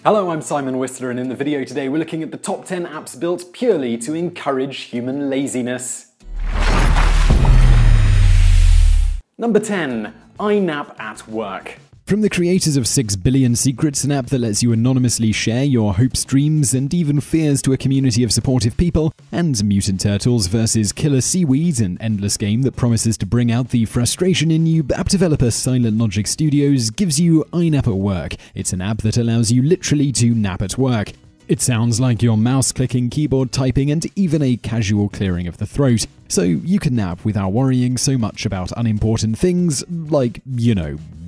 Hello, I'm Simon Whistler, and in the video today we're looking at the top 10 apps built purely to encourage human laziness. Number 10. iNap at work. From the creators of 6 Billion Secrets, an app that lets you anonymously share your hopes, dreams, and even fears to a community of supportive people, and Mutant Turtles vs. Killer Seaweed, an endless game that promises to bring out the frustration in you, app developer Silent Logic Studios gives you iNap at work. It's an app that allows you literally to nap at work. It sounds like your mouse clicking, keyboard typing, and even a casual clearing of the throat. So you can nap without worrying so much about unimportant things like,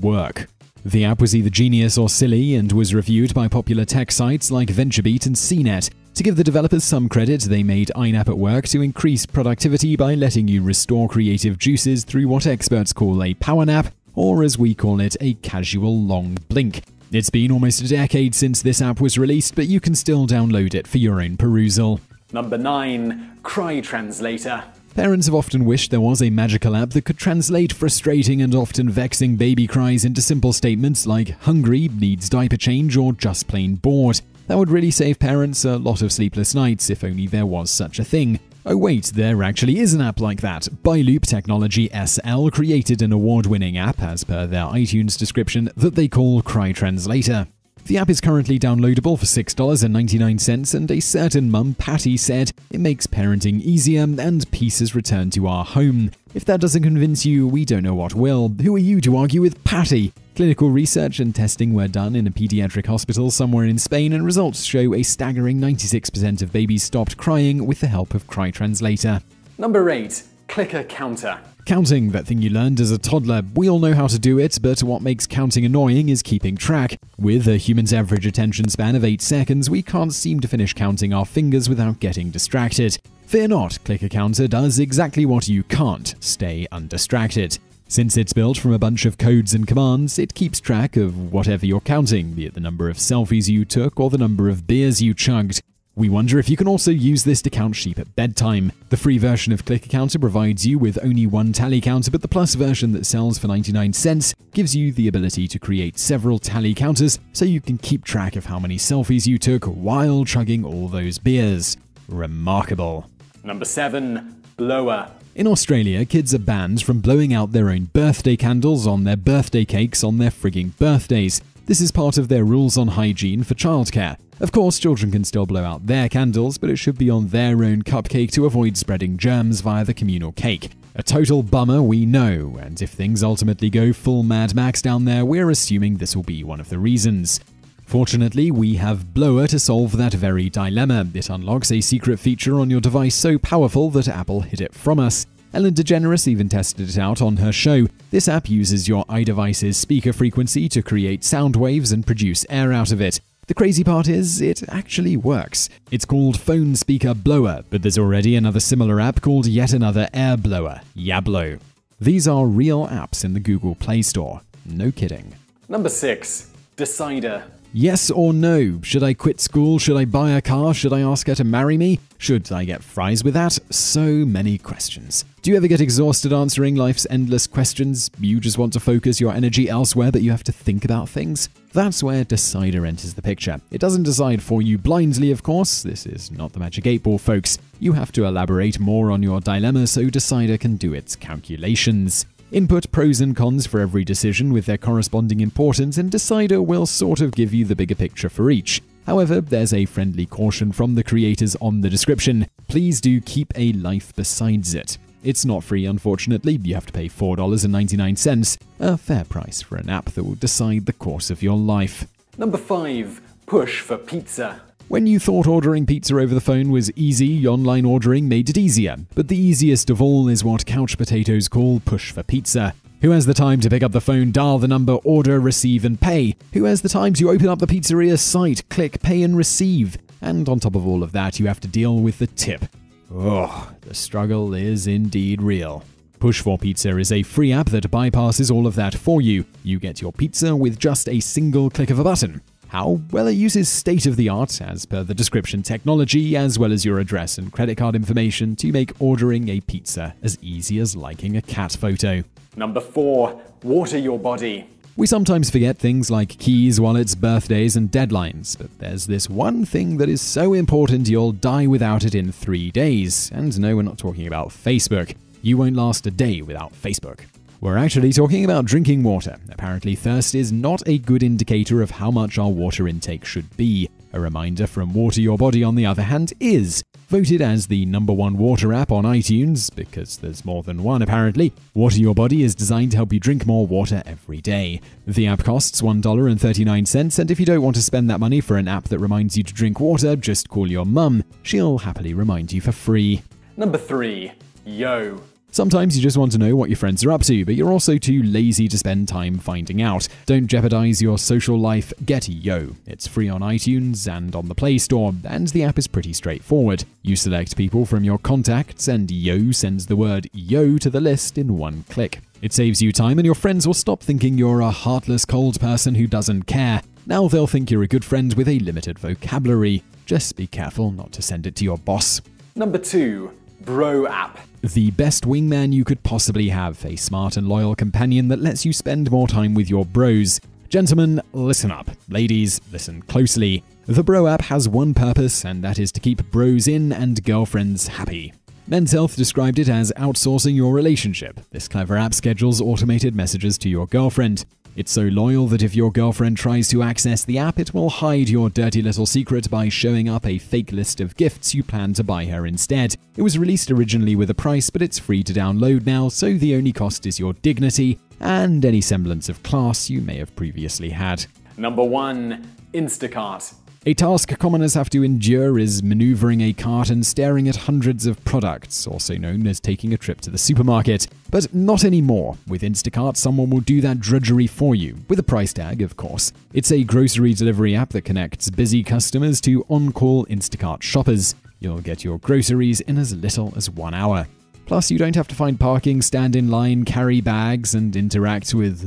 work. The app was either genius or silly and was reviewed by popular tech sites like VentureBeat and CNET. To give the developers some credit, they made iNap at work to increase productivity by letting you restore creative juices through what experts call a power nap, or as we call it, a casual long blink. It's been almost a decade since this app was released, but you can still download it for your own perusal. Number 9. Cry Translator. Parents have often wished there was a magical app that could translate frustrating and often vexing baby cries into simple statements like hungry, needs diaper change, or just plain bored. That would really save parents a lot of sleepless nights if only there was such a thing. Oh wait, there actually is an app like that. Byloop Technology SL created an award-winning app, as per their iTunes description, that they call Cry Translator. The app is currently downloadable for $6.99, and a certain mum, Patty, said it makes parenting easier and peace has returned to our home. If that doesn't convince you, we don't know what will. Who are you to argue with Patty? Clinical research and testing were done in a pediatric hospital somewhere in Spain, and results show a staggering 96% of babies stopped crying with the help of Cry Translator. Number 8. ClickCounter. Counting, that thing you learned as a toddler. We all know how to do it, but what makes counting annoying is keeping track. With a human's average attention span of 8 seconds, we can't seem to finish counting our fingers without getting distracted. Fear not, ClickCounter does exactly what you can't: stay undistracted. Since it's built from a bunch of codes and commands, it keeps track of whatever you're counting, be it the number of selfies you took or the number of beers you chugged. We wonder if you can also use this to count sheep at bedtime. The free version of ClickCounter provides you with only one tally counter, but the plus version that sells for 99 cents gives you the ability to create several tally counters so you can keep track of how many selfies you took while chugging all those beers. Remarkable. Number 7. Blower. In Australia, kids are banned from blowing out their own birthday candles on their birthday cakes on their frigging birthdays. This is part of their rules on hygiene for childcare. Of course, children can still blow out their candles, but it should be on their own cupcake to avoid spreading germs via the communal cake. A total bummer, we know, and if things ultimately go full Mad Max down there, we're assuming this will be one of the reasons. Fortunately, we have Blower to solve that very dilemma. It unlocks a secret feature on your device so powerful that Apple hid it from us. Ellen DeGeneres even tested it out on her show. This app uses your iDevice's speaker frequency to create sound waves and produce air out of it. The crazy part is, it actually works. It's called Phone Speaker Blower, but there's already another similar app called Yet Another Air Blower, Yablo. These are real apps in the Google Play Store. No kidding. Number 6. Decider. Yes or no? Should I quit school? Should I buy a car? Should I ask her to marry me? Should I get fries with that? So many questions. Do you ever get exhausted answering life's endless questions? You just want to focus your energy elsewhere, but you have to think about things? That's where Decider enters the picture. It doesn't decide for you blindly, of course. This is not the Magic 8 Ball, folks. You have to elaborate more on your dilemma so Decider can do its calculations. Input pros and cons for every decision with their corresponding importance, and Decider will sort of give you the bigger picture for each. However, there's a friendly caution from the creators on the description. Please do keep a life besides it. It's not free, unfortunately. You have to pay $4.99, a fair price for an app that will decide the course of your life. Number 5. Push for pizza. When you thought ordering pizza over the phone was easy, online ordering made it easier. But the easiest of all is what couch potatoes call push for pizza. Who has the time to pick up the phone, dial the number, order, receive, and pay? Who has the time to open up the pizzeria's site, click, pay, and receive? And on top of all of that, you have to deal with the tip. Oh, the struggle is indeed real. Push for Pizza is a free app that bypasses all of that for you. You get your pizza with just a single click of a button. How? Well, it uses state-of-the-art, as per the description, technology, as well as your address and credit card information to make ordering a pizza as easy as liking a cat photo. Number 4. Water your body. We sometimes forget things like keys, wallets, birthdays, and deadlines, but there's this one thing that is so important you'll die without it in 3 days. And no, we're not talking about Facebook. You won't last a day without Facebook. We're actually talking about drinking water. Apparently, thirst is not a good indicator of how much our water intake should be. A reminder from Water Your Body, on the other hand, is. Voted as the #1 water app on iTunes, because there's more than one apparently, Water Your Body is designed to help you drink more water every day. The app costs $1.39, and if you don't want to spend that money for an app that reminds you to drink water, just call your mum. She'll happily remind you for free. Number 3. Yo. Sometimes you just want to know what your friends are up to, but you're also too lazy to spend time finding out. Don't jeopardize your social life. Get Yo. It's free on iTunes and on the Play Store, and the app is pretty straightforward. You select people from your contacts, and Yo sends the word Yo to the list in one click. It saves you time, and your friends will stop thinking you're a heartless, cold person who doesn't care. Now they'll think you're a good friend with a limited vocabulary. Just be careful not to send it to your boss. Number 2. BroApp. The best wingman you could possibly have, a smart and loyal companion that lets you spend more time with your bros. Gentlemen, listen up. Ladies, listen closely. The BroApp has one purpose, and that is to keep bros in and girlfriends happy. Men's Health described it as outsourcing your relationship. This clever app schedules automated messages to your girlfriend. It's so loyal that if your girlfriend tries to access the app, it will hide your dirty little secret by showing up a fake list of gifts you plan to buy her instead. It was released originally with a price, but it's free to download now, so the only cost is your dignity and any semblance of class you may have previously had. Number 1. Instacart. A task commoners have to endure is maneuvering a cart and staring at hundreds of products, also known as taking a trip to the supermarket. But not anymore. With Instacart, someone will do that drudgery for you, with a price tag, of course. It's a grocery delivery app that connects busy customers to on-call Instacart shoppers. You'll get your groceries in as little as 1 hour. Plus, you don't have to find parking, stand in line, carry bags, and interact with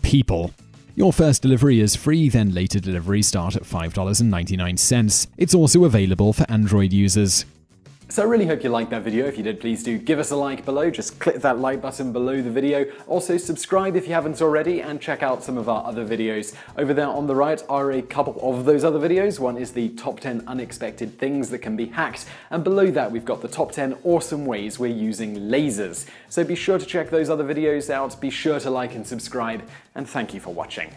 people. Your first delivery is free, then later deliveries start at $5.99. It's also available for Android users. So I really hope you liked that video. If you did, please do give us a like below. Just click that like button below the video. Also subscribe if you haven't already, and check out some of our other videos. Over there on the right are a couple of those other videos. One is the top 10 unexpected things that can be hacked, and below that we've got the top 10 awesome ways we're using lasers. So be sure to check those other videos out, be sure to like and subscribe, and thank you for watching.